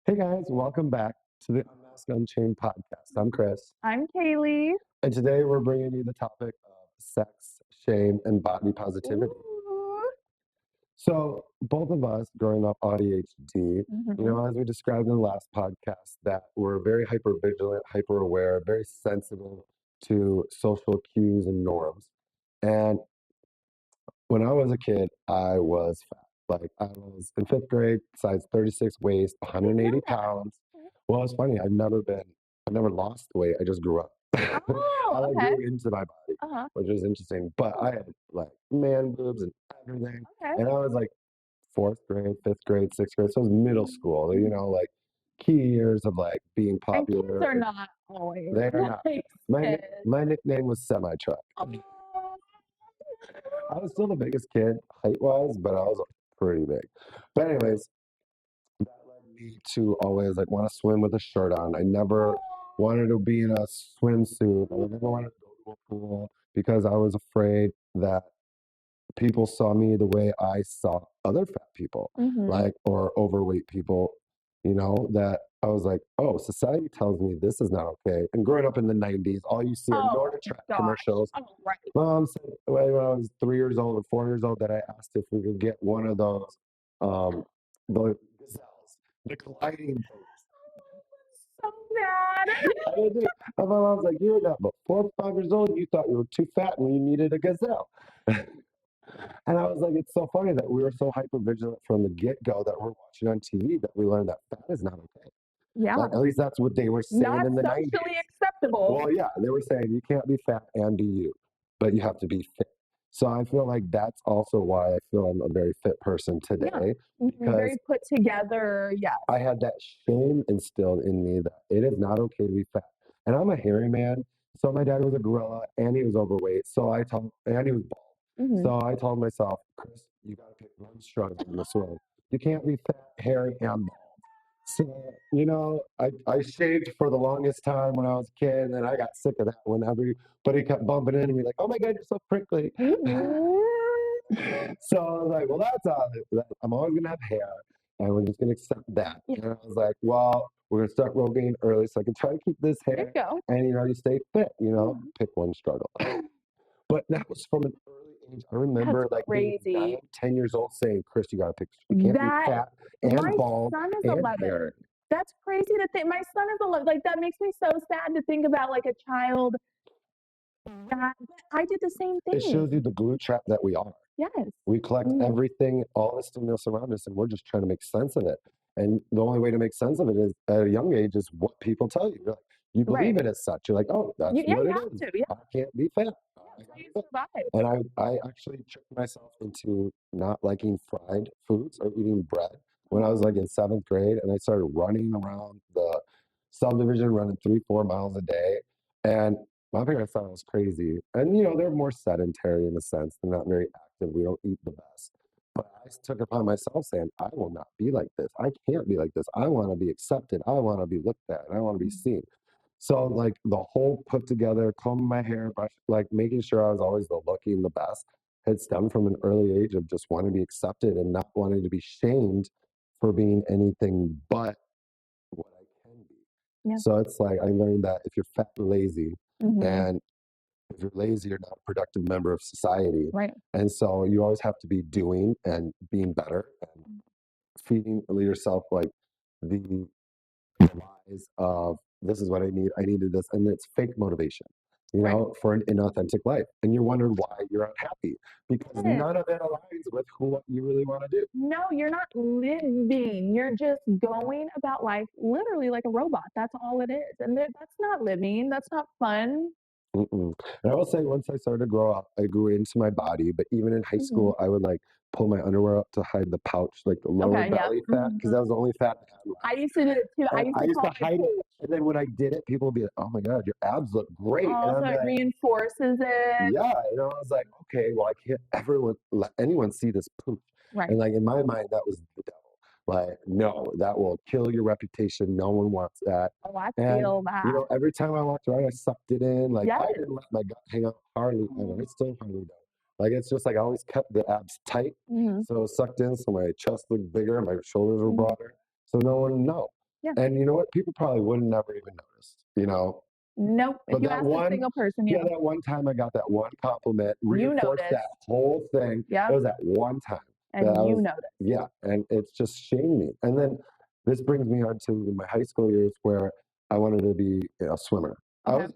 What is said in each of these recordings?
Hey guys, welcome back to the Unmasked Unchained podcast. I'm Chris, I'm Kaylee. and today we're bringing you the topic of sex, shame, and body positivity. Ooh. So, both of us growing up ADHD, Mhm. as we described in the last podcast, that we're very hyper vigilant, hyper aware, very sensitive to social cues and norms. And when I was a kid, I was fat. Like I was in fifth grade, size 36 waist, I didn't 180 know that. pounds. Well, it's funny. I've never lost weight. I just grew up. I Oh, like okay. grew into my body, Uh-huh. which was interesting. But I had like man boobs and everything. Okay. And I was like fourth grade, fifth grade, sixth grade. So it was middle school, like key years of like being And kids popular. are not always They are not. like My, kids. my nickname was Semi Truck. Oh. I was still the biggest kid height wise, but I was pretty big. But anyways, that led me to always like want to swim with a shirt on. I never wanted to be in a swimsuit. I never wanted to go to a pool because I was afraid that people saw me the way I saw other fat people, Mhm. like or overweight people, that I was like, oh, society tells me this is not okay. And growing up in the 90s, all you see are Oh Nordic gosh. commercials. Oh right. Mom said when I was 3 years old or 4 years old that I asked if we could get one of those, the gazelles, the gliding things. So bad. I did. And my mom was like, "You were not but 4 or 5 years old. You thought you were too fat and you needed a gazelle." And I was like, "It's so funny that we were so hyper vigilant from the get go that we're watching on TV that we learned that fat is not okay." Yeah. Like at least that's what they were saying Not in the socially 90s. acceptable. Well, yeah, they were saying you can't be fat and be you, but you have to be fit. So I feel like that's also why I feel I'm a very fit person Yeah. today because Very put together. Yes. I had that shame instilled in me that it is not okay to be fat. And I'm a hairy man. So my dad was a gorilla and he was overweight. And he was bald. Mhm. So I told myself, Chris, you got to pick one struggle in this world. You can't be fat, hairy, and bald. So, I shaved for the longest time when I was a kid, and then I got sick of that when everybody kept bumping into me, like, oh my God, you're so prickly. So I was like, well, that's all. I'm always going to have hair, and we're just going to accept that. Yeah. And I was like, well, we're going to start rogaine early so I can try to keep this There you hair, go. and, you stay fit, Mhm. pick one struggle. But that was from an early age. I That's remember like being crazy. 9, 10 years old saying, Chris, you got to pick, you can't be That fat My and bald son is and 11. hairy. That's crazy to think. My son is 11. Like that makes me so sad to think about like a child that I did the same It shows you thing. the glue trap that we are. Yes. We collect Mm. everything, all the stimulus around us, and we're just trying to make sense of it. And the only way to make sense of it is at a young age is what people tell you. You're like, you Right. believe it as such. You're like, oh, that's Yeah, what you it have is. to. Yeah. I can't be fat. Yeah, I that's how gotta you be fit. survive. And I actually tricked myself into not liking fried foods or eating bread when I was like in seventh grade, and I started running around the subdivision, running 3, 4 miles a day. And my parents thought I was crazy. And they're more sedentary in a sense. They're not very active. We don't eat the best. But I took it upon myself saying, I will not be like this. I can't be like this. I want to be accepted. I want to be looked at. And I want to be seen. So like the whole put together, combing my hair, like making sure I was always the looking the best had stemmed from an early age of just wanting to be accepted and not wanting to be shamed for being anything but what I can be. Yeah. So it's like I learned that if you're fat and lazy, Mhm. and if you're lazy, you're not a productive member of society. Right. And so you always have to be doing and being better and feeding yourself like the lies of this is what I need. I needed this, and it's fake motivation. Right. For an inauthentic life, and you're wondering why you're unhappy because Yes. none of it aligns with what you really want to do. No, you're not living. You're just going about life literally like a robot. That's all it is. And that's not living. That's not fun. Mm-mm. And I will say, once I started to grow up, I grew into my body. But even in high Mhm. school, I would like pull my underwear up to hide the pouch, like the lower Okay. Yeah. belly fat, because that was the only fat I had I left. used to do it too. I And used I to used call to it hide it. And then when I did it, people would be like, "Oh my God, your abs look great," and also I'm it like, reinforces it. "Yeah." I was like, "Okay, well, I can't ever let anyone see this pooch." Right. And like in my mind, that was the devil. Like, no, that will kill your reputation. No one wants that. Oh, I And feel that. every time I walked around, I sucked it in. Like Yes. I didn't let my gut hang out hardly ever. It's still hardly does. Like it's just like I always kept the abs tight, Mhm. so it sucked in, so my chest looked bigger, my shoulders were broader, so no one would know. Yeah. And you know what? People probably would never even notice, you know? Nope. If But you that ask a one, single person, yeah, yeah, that one time I got that one compliment you reinforced that noticed. whole thing. It Yep. was that one time that I And you was, noticed. yeah, and it's just shamed me. And then this brings me on to my high school years where I wanted to be a swimmer. Okay.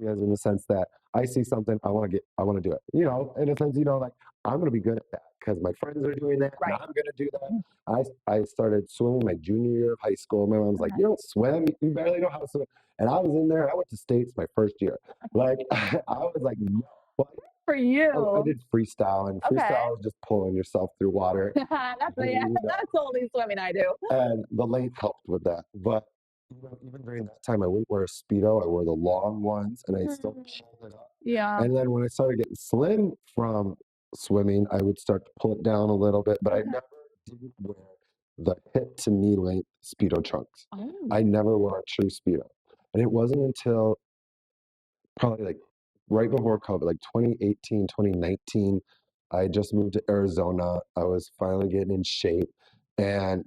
As in the sense that I see something, I want to do it. You know, in a sense, you know, like I'm going to be good at that because my friends are doing that, and Right. I'm going to do that. I started swimming my junior year of high school. My mom's like, Okay. "You don't swim. You barely know how to swim." And I was in there. I went to states my first year. Like I was like, "No." Well, For I you. did freestyle, and Okay. freestyle is just pulling yourself through water. Yeah, You know, that's the only swimming I do. and the length helped with that. But you know, even during that time, I wouldn't wear a speedo. I wore the long ones, and I still Mm, pulled it up. yeah. And then when I started getting slim from swimming, I would start to pull it down a little bit. But I Okay. never didn't wear the hip to knee length speedo trunks. Oh. I never wore a true speedo, and it wasn't until probably like right before COVID, like 2018, 2019. I just moved to Arizona. I was finally getting in shape, and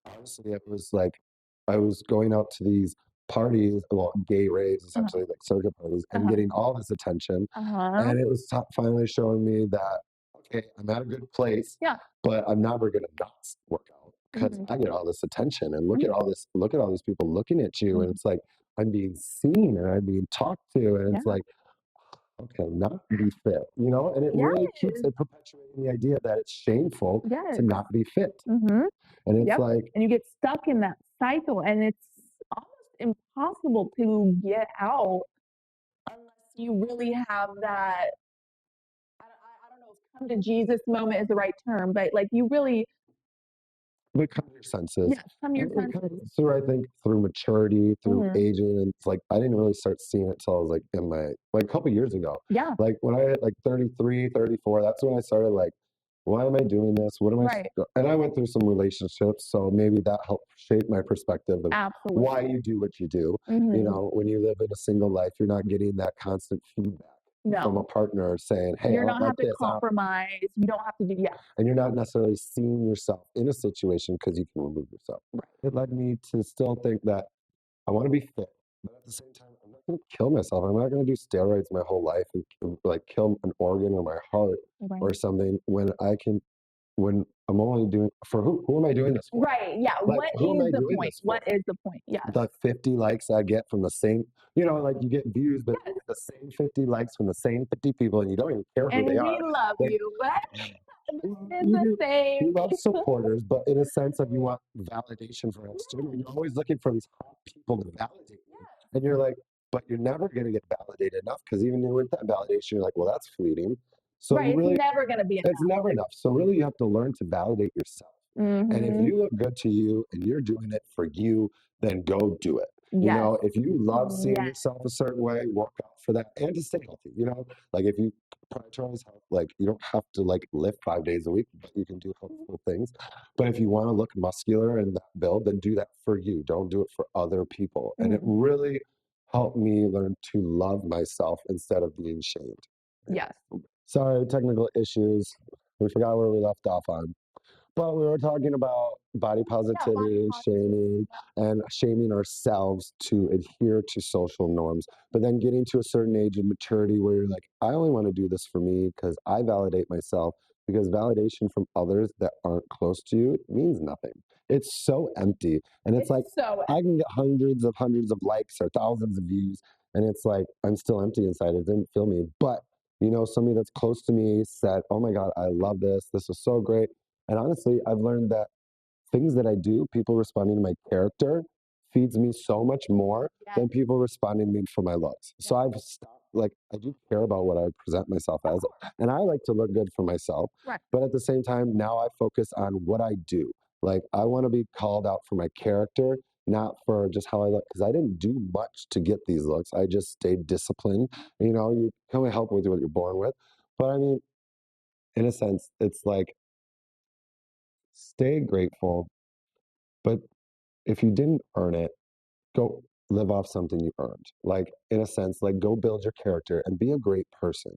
honestly, it was like I was going out to these parties, well, gay raves, Uh-huh. essentially, like circuit parties, and Uh-huh. getting all this attention. Uh-huh. And it was finally showing me that, okay, I'm at a good place, Yeah. but I'm never going to not work out because Mhm. I get all this attention. And Mhm. look at all these people looking at you. And Mhm. it's like, I'm being seen and I'm being talked to. And Yeah. it's like, okay, not be fit, you know? And it Yes. really keeps it perpetuating the idea that it's shameful Yes. to not be fit. Mhm. And it's Yep. like, And you get stuck in that cycle, and it's almost impossible to get out unless you really have that. I don't know if come to Jesus moment is the right term, but like you really, we come to your senses. yes, come to your And it senses. comes through, I think, through maturity, through Mhm. aging. And it's like, I didn't really start seeing it till I was like in my, like a couple years ago. Yeah. Like when I hit like 33, 34, that's when I started like, why am I doing this? What am I? Right. And I went through some relationships. So maybe that helped shape my perspective of why Absolutely. you do what you do. You Mhm. know, when you live in a single life, you're not getting that constant feedback from a No. partner saying, hey, I You're don't not like have to this. compromise. You don't have to do, yes. And you're not necessarily seeing yourself in a situation because you can remove yourself. Right. It led me to still think that I want to be fit, but at the same time, I'm not going to kill myself. I'm not going to do steroids my whole life and like kill an organ or my heart or Right. something when I can, when I'm only doing for who am I doing this for? Right. Yeah. Like, What who am is I the doing point? this for? What is the point? Yes. The 50 likes I get from the same, you know, like you get views, but you Yes. get the same 50 likes from the same 50 people and you don't even care who they And we are. love Like, you, but well, it's you the do. same You love people. supporters, but in a sense of you want validation from external. You're always looking for these hot people to validate you. Yes. And you're like, but you're never going to get validated enough because even with that validation, you're like, well, that's fleeting. So Right. you It's really, never going to be it's enough. never enough. So really, you have to learn to validate yourself. And if Mhm. you look good to you and you're doing it for you, then go do it. You Yes. know, if you love seeing Yes. yourself a certain way, work out for that and to stay healthy. You know, like if you prioritize health, like you don't have to like lift 5 days a week, but you can do helpful things. But if you want to look muscular and that build, then do that for you. Don't do it for other people. And it Mhm. really helped me learn to love myself instead of being shamed. Yeah. Yes. Sorry, technical issues. We forgot where we left off on. But we were talking about body Yeah. Body positivity, positivity. shaming, and shaming ourselves to adhere to social norms. But then getting to a certain age of maturity where you're like, I only want to do this for me because I validate myself. Because validation from others that aren't close to you means nothing. It's so empty. And it's It's like, so I can get hundreds of likes or thousands of views. And it's like, I'm still empty inside. It didn't fill me. But, you know, somebody that's close to me said, oh my God, I love this. This is so great. And honestly, I've learned that things that I do, people responding to my character, feeds me so much more yes. than people responding to me for my looks. So Yes. I've stopped, like, I do care about what I present myself Of as, course. and I like to look good for myself. Right. But at the same time, now I focus on what I do. Like, I want to be called out for my character, not for just how I look, because I didn't do much to get these looks. I just stayed disciplined. You know, you can only help with what you're born with. But I mean, in a sense, it's like, stay grateful, but if you didn't earn it, go live off something you earned. Like, in a sense, like go build your character and be a great person.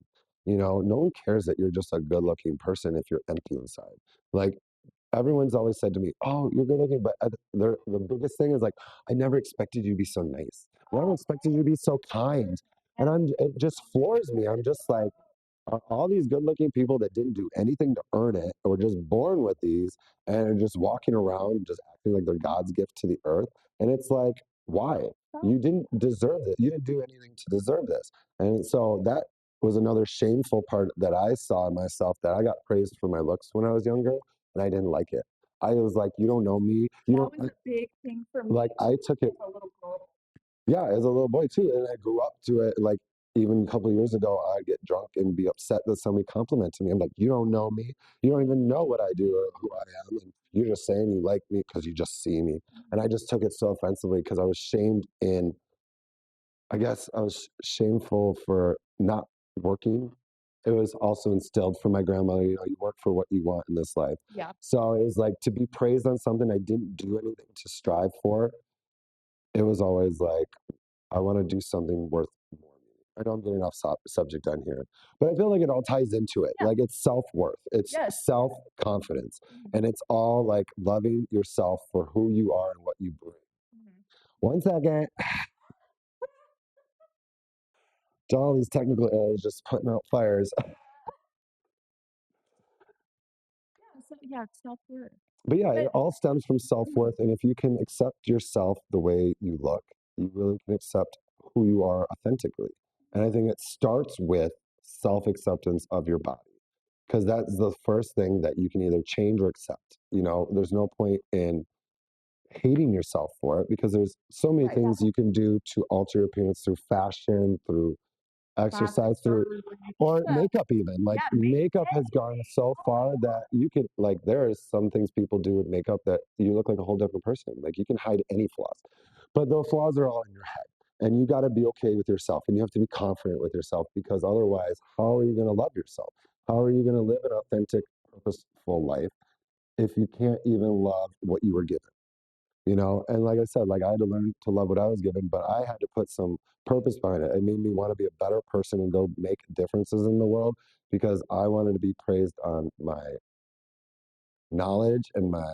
You know, no one cares that you're just a good looking person if you're empty inside. Like, everyone's always said to me, "Oh, you're good looking," but the biggest thing is like, I never expected you to be so nice. I never expected you to be so kind, and it just floors me. I'm just like, all these good-looking people that didn't do anything to earn it, or just born with these, and are just walking around, just acting like they're God's gift to the earth. And it's like, why? You didn't deserve it. You didn't do anything to deserve this. And so that was another shameful part that I saw in myself, that I got praised for my looks when I was younger, and I didn't like it. I was like, you don't know me. You That don't was a big thing for me like. I took it, as a little girl. yeah, as a little boy too, and I grew up to it. Like even a couple of years ago, I'd get drunk and be upset that somebody complimented me. I'm like, you don't know me. You don't even know what I do or who I am, and you're just saying you like me because you just see me. And I just took it so offensively because I was shamed in. I guess I was shameful for not working. It was also instilled from my grandmother. You know, you work for what you want in this life. Yeah. So it was like to be praised on something I didn't do anything to strive for. It was always like, I want to do something worth more. I know I'm getting off subject on here, but I feel like it all ties into it. Yeah. Like it's self worth, it's Yes. self confidence, and it's all like loving yourself for who you are and what you bring. One second, to all these technical errors, just putting out fires. Yeah, self-worth. But yeah, it But all stems from self worth. And if you can accept yourself the way you look, you really can accept who you are authentically. And I think it starts with self acceptance of your body, because that's the first thing that you can either change or accept. You know, there's no point in hating yourself for it, because there's so many right, yeah. things you can do to alter your appearance through fashion, through Plastic exercise, through surgery. or Yeah. makeup even. Like Yeah, makeup has gone so far that you could like there is some things people do with makeup that you look like a whole different person. Like you can hide any flaws. But the flaws are all in your head. And you got to be okay with yourself, and you have to be confident with yourself, because otherwise, how are you going to love yourself? How are you going to live an authentic, purposeful life if you can't even love what you were given? You know, and like I said, like I had to learn to love what I was given, but I had to put some purpose behind it. It made me want to be a better person and go make differences in the world, because I wanted to be praised on my knowledge and my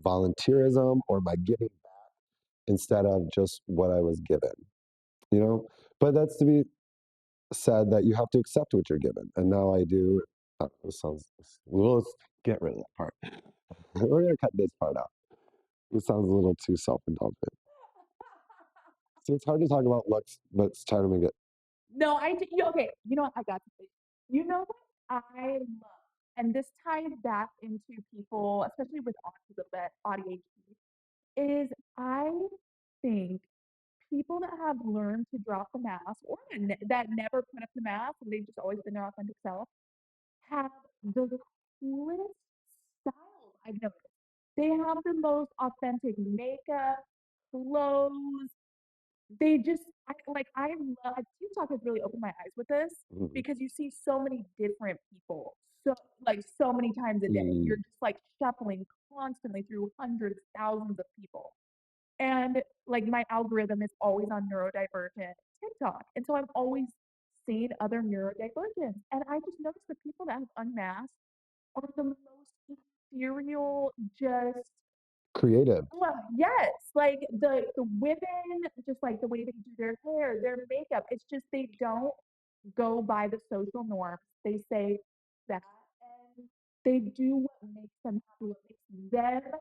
volunteerism or my giving back, instead of just what I was given, you know? But that's to be said that you have to accept what you're given. And now I do. This sounds, well, let's get rid of that part. We're going to cut this part out. It sounds a little too self indulgent. So it's hard to talk about looks, but it's trying to make it. No, okay, you know what? I got to say, you know what I love, and this ties back into people, especially with autism, but ADHD, is I think people that have learned to drop the mask, or that never put up the mask and they've just always been their authentic self, have the coolest styles I've noticed. They have the most authentic makeup, clothes. They just I love TikTok has really opened my eyes with this, Mhm. because you see so many different people, so many times a day. Mm. You're just like shuffling constantly through hundreds, thousands of people. And like my algorithm is always on neurodivergent TikTok. And so I'm always seeing other neurodivergents. And I just noticed the people that have unmasked are the most ethereal, just Creative. well, yes, like the women, just like the way they do their hair, their makeup. It's just they don't go by the social norms. They say that, and they do what makes them happy, what makes them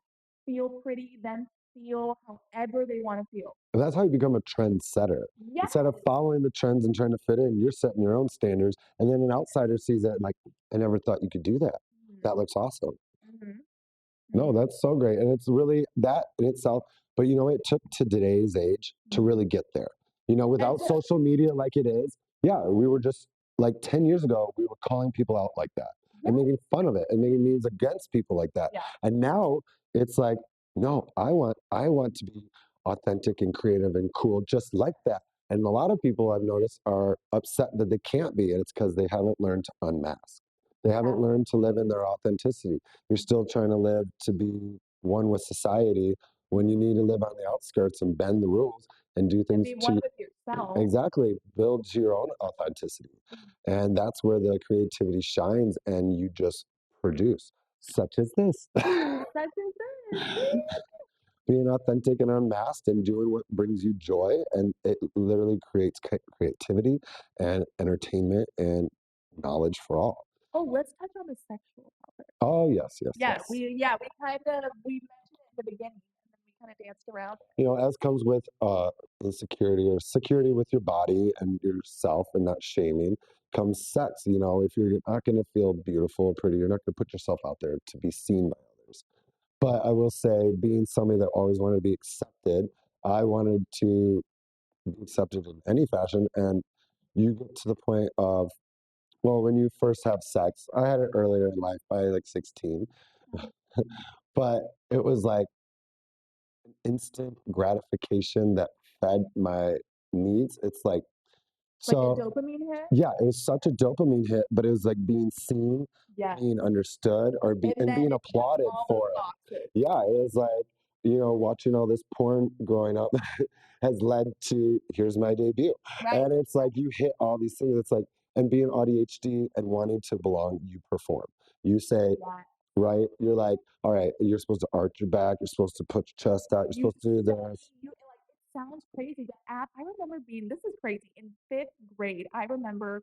feel pretty, them feel however they want to feel. And that's how you become a trendsetter. Yes. Instead of following the trends and trying to fit in, you're setting your own standards. And then an outsider sees it and like, I never thought you could do that. That looks awesome. Mm-hmm. No, that's so great. And it's really that in itself. But you know, it took to today's age to really get there. You know, without social media like it is, yeah, we were just like 10 years ago, we were calling people out like that and making fun of it and making memes against people like that. Yeah. And now it's like, no, I want to be authentic and creative and cool just like that. And a lot of people I've noticed are upset that they can't be, and it's because they haven't learned to unmask. They haven't learned to live in their authenticity. You're still trying to live to be one with society, when you need to live on the outskirts and bend the rules and do And things be one to with yourself. exactly build your own authenticity. And that's where the creativity shines and you just produce. such as this. Such as this. Being authentic and unmasked and doing what brings you joy. And it literally creates creativity and entertainment and knowledge for all. Oh, let's touch on the sexual topic. Oh, yes, yes, Yeah, yes. we mentioned it in the beginning, and then we kind of danced around it. You know, as comes with insecurity or security with your body and yourself and not shaming, comes sex. You know, if you're not going to feel beautiful or pretty, you're not going to put yourself out there to be seen by others. But I will say, being somebody that always wanted to be accepted, I wanted to be accepted in any fashion. And you get to the point of, well, when you first have sex, I had it earlier in life by like 16, but it was like instant gratification that fed my needs. It's like, Like a so dopamine hit? yeah, it was such a dopamine hit, but it was like being seen, Yeah. being understood, or And then being it checks applauded all those for it. boxes. Yeah, it was like, you know, watching all this porn growing up has led to here's my debut. Right. And it's like you hit all these things. It's like, and being ADHD and wanting to belong, you perform. You say, Yeah. right? You're like, all right, you're supposed to arch your back, you're supposed to put your chest out, you're You supposed to do say this. you like it sounds crazy, but I remember being this is crazy. In 5th grade, I remember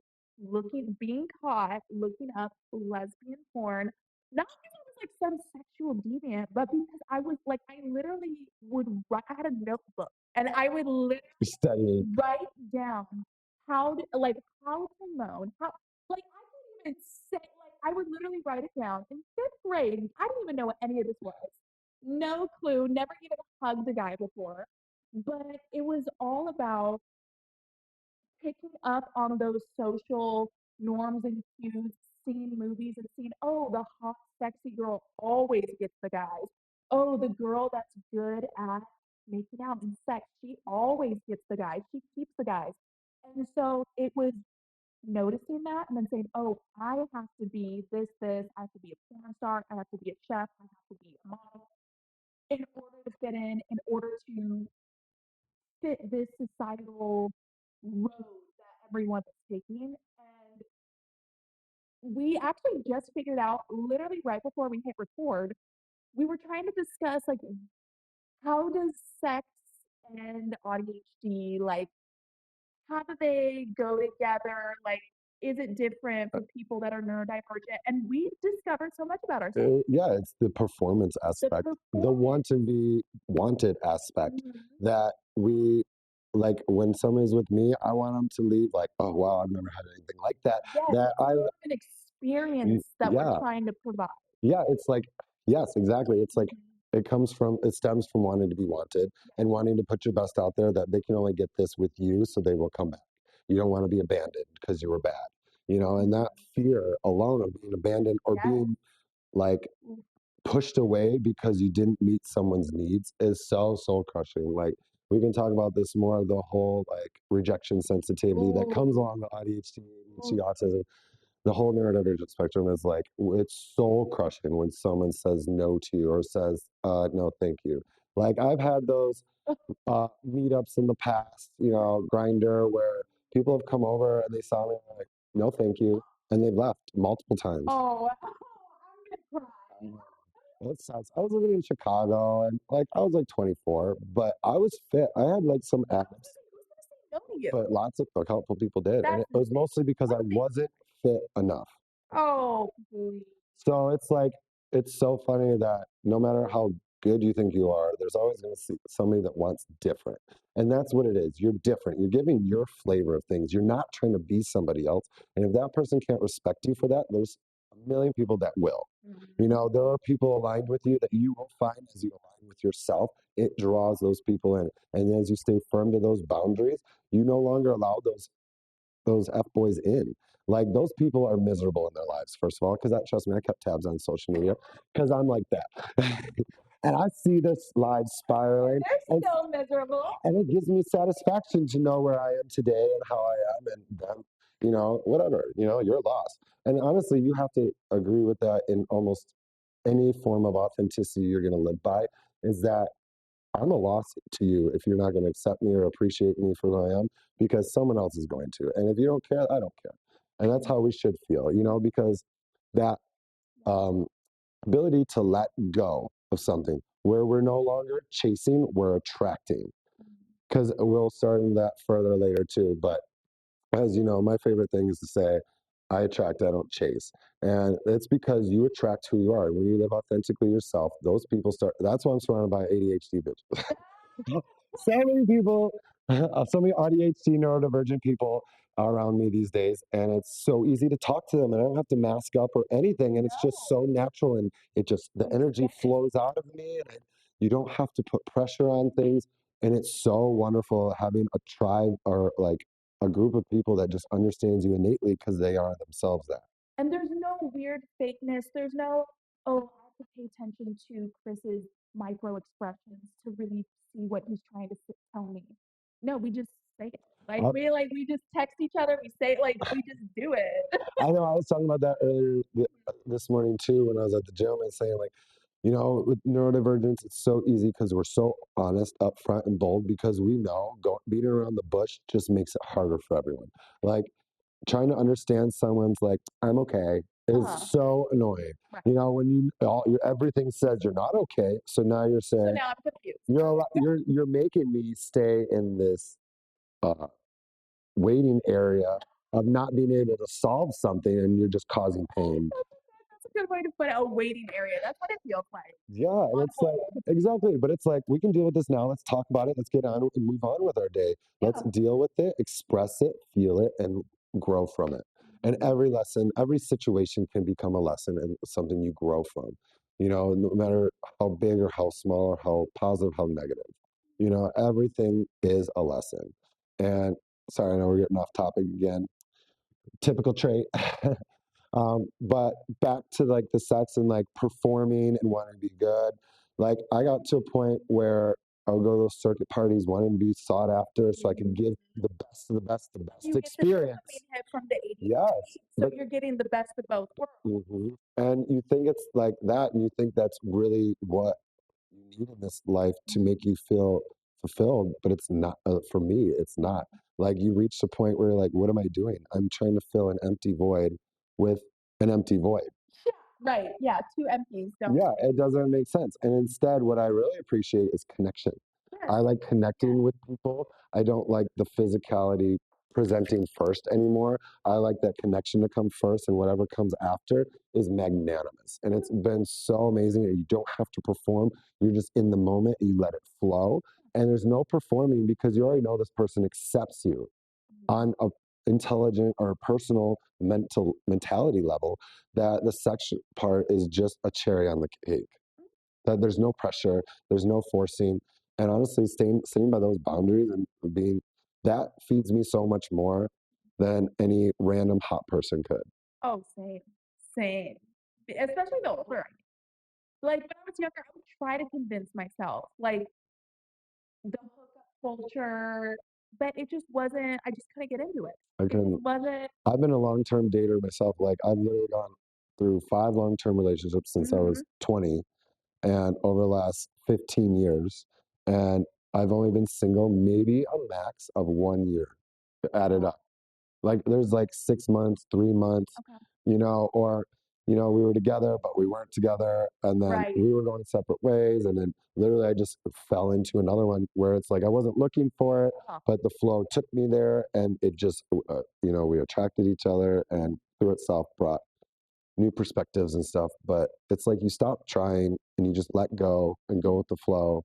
being caught looking up lesbian porn, not because I was like some sexual deviant, but because I was like, I literally would write, I had a notebook and I would literally Studying. write down how to moan, how like I couldn't even say like I would literally write it down in 5th grade. I didn't even know what any of this was. No clue, never even hugged a guy before. But it was all about picking up on those social norms and cues, seeing movies and seeing, oh, the hot, sexy girl always gets the guys. Oh, the girl that's good at making out and sex, she always gets the guys. She keeps the guys. And so it was noticing that and then saying, oh, I have to be this. I have to be a porn star. I have to be a chef. I have to be a model in order to fit in order to fit this societal road that everyone is taking. And we actually just figured out literally right before we hit record, we were trying to discuss like how does sex and ADHD like how do they go together? Like is it different for people that are neurodivergent? And we discovered so much about ourselves. Yeah, it's the performance The aspect, the performance. want to be wanted aspect Mhm. that we like when someone's with me, I want them to leave like, oh wow, I've never had anything like that. Yes, That it's more of an experience that we're yeah, trying to provide. yeah, it's like, yes, exactly. It's like Mhm. it stems from wanting to be wanted and wanting to put your best out there that they can only get this with you, so they will come back. You don't want to be abandoned because you were bad, you know, and that fear alone of being abandoned or Yes. being like pushed away because you didn't meet someone's needs is so soul crushing. Like we can talk about this more, the whole like rejection sensitivity that comes Oh, along with ADHD, ADHD, autism. The whole neurodivergent spectrum is like it's soul crushing when someone says no to you or says no thank you. Like I've had those meetups in the past, you know, grinder where people have come over and they saw me like no thank you and they've left multiple times. oh, I'm gonna I cry. know. That sucks. I was living in Chicago and like I was like 24, but I was fit. I had like some I was abs, gonna say, who's gonna say no to you? but lots of a couple people did. And That's it was insane. mostly because What I did they wasn't fit enough. Oh, please. So it's like, it's so funny that no matter how good you think you are, there's always going to see somebody that wants different. And that's what it is. You're different. You're giving your flavor of things. You're not trying to be somebody else. And if that person can't respect you for that, there's a million people that will. You Mhm. know, there are people aligned with you that you will find as you align with yourself. It draws those people in. And as you stay firm to those boundaries, you no longer allow those F boys in. Like those people are miserable in their lives, first of all, because that trust me, I kept tabs on social media because I'm like that. And I see this live spiraling They're and still miserable. it gives me satisfaction to know where I am today and how I am and them, you know, whatever, you know, you're lost. And honestly, you have to agree with that in almost any form of authenticity you're going to live by is that I'm a loss to you if you're not going to accept me or appreciate me for who I am because someone else is going to. And if you don't care, I don't care. And that's how we should feel, you know, because that um, ability to let go of something where we're no longer chasing, we're attracting. Because we'll start in that further later too. But as you know, my favorite thing is to say, I attract, I don't chase. And it's because you attract who you are. When you live authentically yourself, those people start. That's why I'm surrounded by ADHD bitches. So many people, so many ADHD, neurodivergent people around me these days. And it's so easy to talk to them. And I don't have to mask up or anything. And it's just so natural. And it just, the energy flows out of me. And you don't have to put pressure on things. And it's so wonderful having a tribe or like a group of people that just understands you innately because they are themselves that. And there's no weird fakeness. There's no, oh, I have to pay attention to Chris's micro expressions to really see what he's trying to tell me. No, we just say it. Uh, We just text each other. We say it, like we just do it. I know I was talking about that earlier this morning too when I was at the gym and saying like, you know, with neurodivergence, it's so easy because we're so honest, upfront, and bold because we know beating around the bush just makes it harder for everyone. Like trying to understand someone's like, I'm okay is so annoying. Right. You know, when everything says you're not okay, so now you're So saying now I'm confused. you're making me stay in this uh, waiting area of not being able to solve something and you're just causing pain. That's a good way to put it. A waiting area. That's what it feels like. Yeah, and it's like exactly, but it's like we can deal with this now. Let's talk about it. Let's get on and move on with our day. Let's deal with it, express it, feel it, and grow from it. And every lesson, every situation can become a lesson and something you grow from. You know, no matter how big or how small or how positive, how negative. You know, everything is a lesson. And sorry, I know we're getting off topic again. Typical trait. But back to like the sex and like performing and wanting to be good. Like I got to a point where I would go to those circuit parties wanting to be sought after so I could give the best of the best, the best You get the experience. dopamine hit from the ADHD. Yes. So you're getting the best of both worlds. And you think it's like that, and you think that's really what you need in this life to make you feel fulfilled, but it's not. For me, it's not. Like you reach a point where you're like, what am I doing? I'm trying to fill an empty void with an empty void. Yeah, right. Yeah, two empties don't. Yeah, it doesn't make sense. And instead, what I really appreciate is connection. I like connecting with people. I don't like the physicality presenting first anymore. I like that connection to come first, and whatever comes after is magnanimous. And it's been so amazing that you don't have to perform. You're just in the moment, you let it flow. And there's no performing because you already know this person accepts you on a intelligent or personal mentality level, that the sex part is just a cherry on the cake. That there's no pressure, there's no forcing. And honestly, sitting by those boundaries and being that feeds me so much more than any random hot person could. Oh, same. Same. Especially the older I get. Like when I was younger, I would try to convince myself, like the hookup culture, but it just wasn't, I just couldn't get into it. I It just can wasn't. I've been a long-term dater myself. Like I've literally gone through 5 long-term relationships since I was 20 and over the last 15 years. And I've only been single maybe a max of 1 year added up. Like there's like 6 months, 3 months, Okay. you know, or, you know, we were together, but we weren't together. And then Right. we were going separate ways. And then literally I just fell into another one where it's like I wasn't looking for it, but the flow took me there and it just, you know, we attracted each other and through itself brought new perspectives and stuff. But it's like you stop trying and you just let go and go with the flow.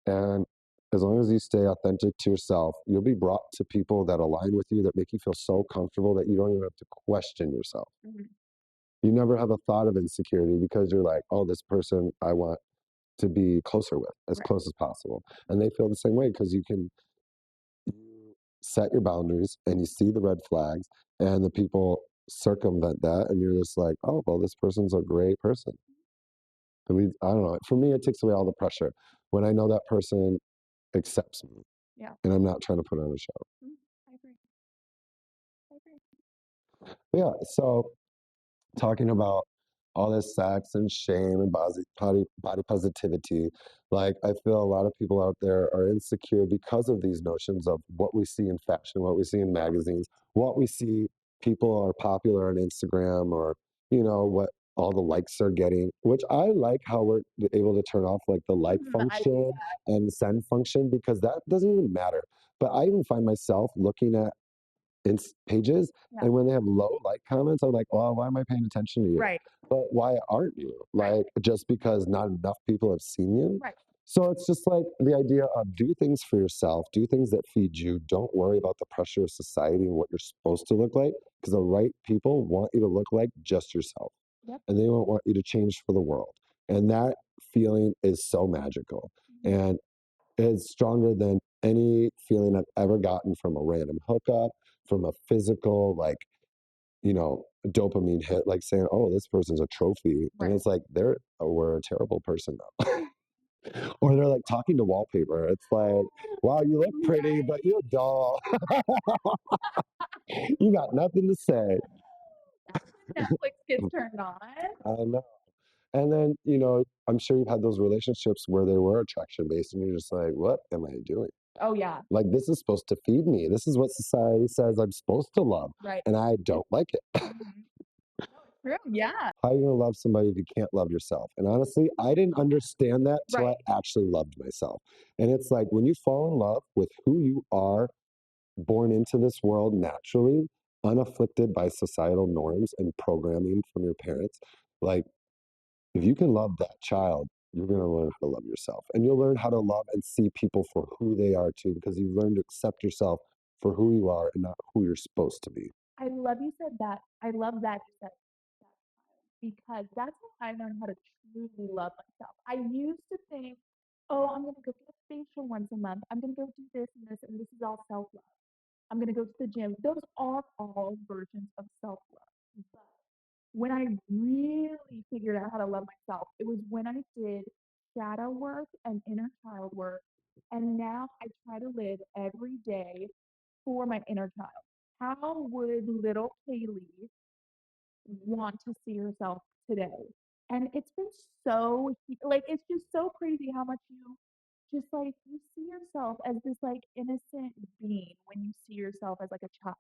And as long as you stay authentic to yourself, you'll be brought to people that align with you, that make you feel so comfortable that you don't even have to question yourself. You never have a thought of insecurity because you're like, oh, this person I want to be closer with, as close as possible. And they feel the same way because you set your boundaries and you see the red flags and the people circumvent that and you're just like, oh, well, this person's a great person. At least, I don't know. For me, it takes away all the pressure when I know that person accepts me. Yeah. And I'm not trying to put on a show. I agree. I agree. Yeah. So talking about all this sex and shame and body positivity, like I feel a lot of people out there are insecure because of these notions of what we see in fashion, what we see in magazines, what we see people are popular on Instagram or, you know, what all the likes they're getting, which I like how we're able to turn off like the like I do function that. and send function because that doesn't even matter. But I even find myself looking at pages, Yeah. and when they have low like comments, I'm like, well, why am I paying attention to you? Right. But why aren't you? Right. Like, just because not enough people have seen you? Right. So it's just like the idea of do things for yourself, do things that feed you. Don't worry about the pressure of society and what you're supposed to look like, because the right people want you to look like just yourself. Yep. And they don't want you to change for the world. And that feeling is so magical. Mhm. And is stronger than any feeling I've ever gotten from a random hookup, from a physical, like, dopamine hit, like saying, oh, this person's a trophy. And Right. it's like, we're a terrible person now. Or they're like talking to wallpaper. It's like, wow, you look pretty, but you're dull. You got nothing to say. That's when Netflix gets turned on. I know. And then, I'm sure you've had those relationships where they were attraction based and you're just like, what am I doing? Oh yeah. Like, this is supposed to feed me. This is what society says I'm supposed to love. Right. And I don't like it. Mhm. No, it's true. Yeah. How are you going to love somebody if you can't love yourself? And honestly, I didn't understand that till I Right. actually loved myself. And it's like when you fall in love with who you are, born into this world naturally, unafflicted by societal norms and programming from your parents, like if you can love that child, you're going to learn how to love yourself. And you'll learn how to love and see people for who they are too, because you've learned to accept yourself for who you are and not who you're supposed to be. I love you said that. I love that you said that because that's how I learned how to truly love myself. I used to think, oh, I'm gonna go get a facial once a month. I'm gonna go do and this is all self love. I'm gonna go to the gym. Those are all versions of self love. But when I really figured out how to love myself, it was when I did shadow work and inner child work. And now I try to live every day for my inner child. How would little Kaylee want to see herself today? And it's been so, like, it's just so crazy how much you see yourself as this, like, innocent being when you see yourself as, like, a child.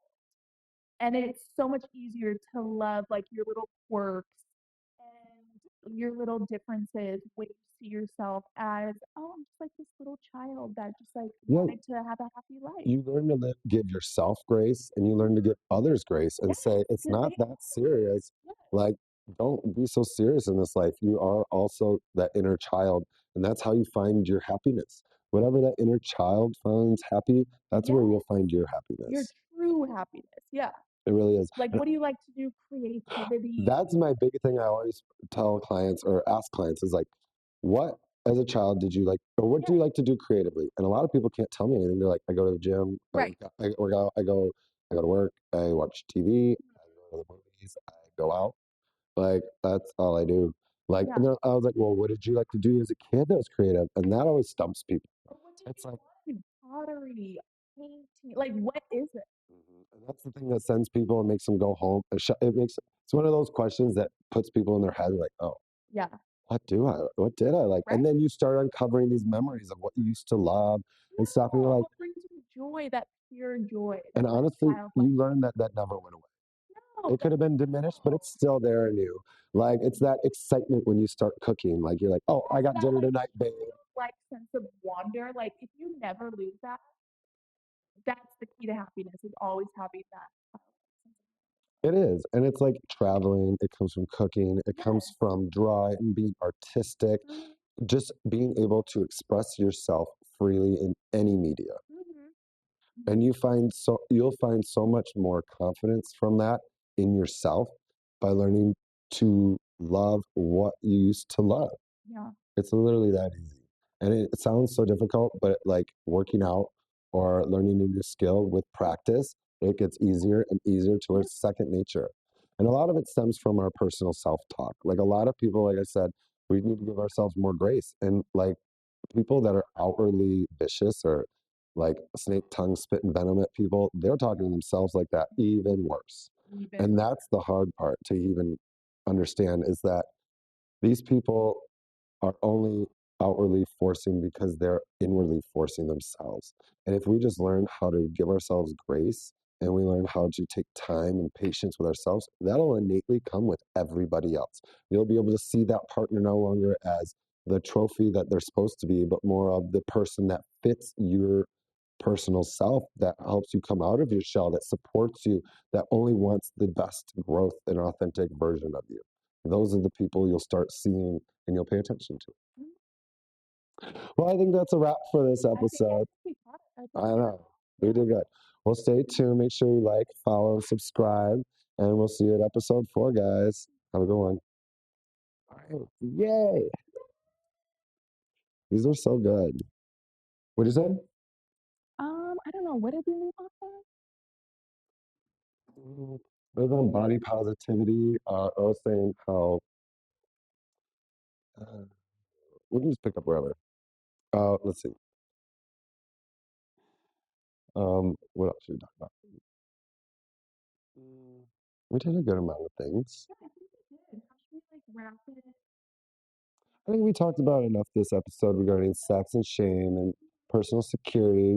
And it's so much easier to love, like, your little quirks and your little differences when you see yourself as, "Oh, I'm just like this little child that just, like, Yeah, wanted to have a happy life." you learn to give yourself grace and you learn to give others grace and Yes, say, it's 'cause not they that serious. yes, Like, don't be so serious in this life. You are also that inner child, and that's how you find your happiness. Whatever that inner child finds happy, that's where yes, you'll find your your happiness. true happiness, yeah. It really is. Like, And what do you like to do? Creativity. that's my big thing I always tell clients or ask clients is like, what as a child did you like, or what do Yeah, you like to do creatively? And a lot of people can't tell me anything. They're like, I go to the gym, right. I work out, I go to work, I watch TV, I go to the movies, I go out. Like that's all I do. Like, Yeah. and then I was like, well, what did you like to do as a kid that was creative? And that always stumps people. Or what did It's you like, want to do? Pottery, painting, like, what is it? and that's the thing that sends people and makes them go home. It's one of those questions that puts people in their head like, oh, Yeah, what did I like? right? And then you start uncovering these memories of what you used to love and stuff. And you're No, like, what brings you joy, that pure joy, and that honestly, childlike you learn that that never went away. no, It could have been diminished, but no. it's still there in you. Like it's that excitement when you start cooking. Like you're like, oh, I Yes, got that, dinner like, tonight, babe. like, sense of wonder, like, if you never lose that, that's the key to happiness, is always having that childlike sense It is. And it's like traveling, it comes from cooking, it of comes yes. from drawing and being artistic, Mhm, just being able to express yourself freely in any media. mhm, And mhm. you'll find so much more confidence from that in yourself by learning to love what you used to love. Yeah, It's literally that easy. And it sounds so difficult, but like working out or learning a new skill with practice, it gets easier and easier to where yeah, it's second nature. And a lot of it stems from our personal self-talk. Like a lot of people, like I said, we need to give ourselves more grace. And like people that are outwardly vicious or like snake tongue spitting venom at people, they're talking to themselves like that even worse. even And that's the hard part to even understand is that these people are only outwardly forcing because they're inwardly forcing themselves. And if we just learn how to give ourselves grace and we learn how to take time and patience with ourselves, that'll innately come with everybody else. You'll be able to see that partner no longer as the trophy that they're supposed to be, but more of the person that fits your personal self, that helps you come out of your shell, that supports you, that only wants the best growth and authentic version of you. Those are the people you'll start seeing and you'll pay attention to. Well, I think that's a wrap for this episode. I know. We did good. Well, stay tuned. Make sure you like, follow, subscribe, and we'll see you at episode 4, guys. Have a good one. All right. Yay. These are so good. What'd you say? I don't know. What did we leave off on? It was on body positivity. I was saying how we can just pick up wherever. Let's see. What else should we talk about? We did a good amount of things. Yeah, I think we did. How should we like wrap it? I think we talked about enough this episode regarding sex and shame and personal security.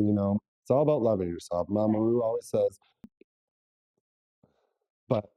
It's all about loving yourself. Mama Ru always says, but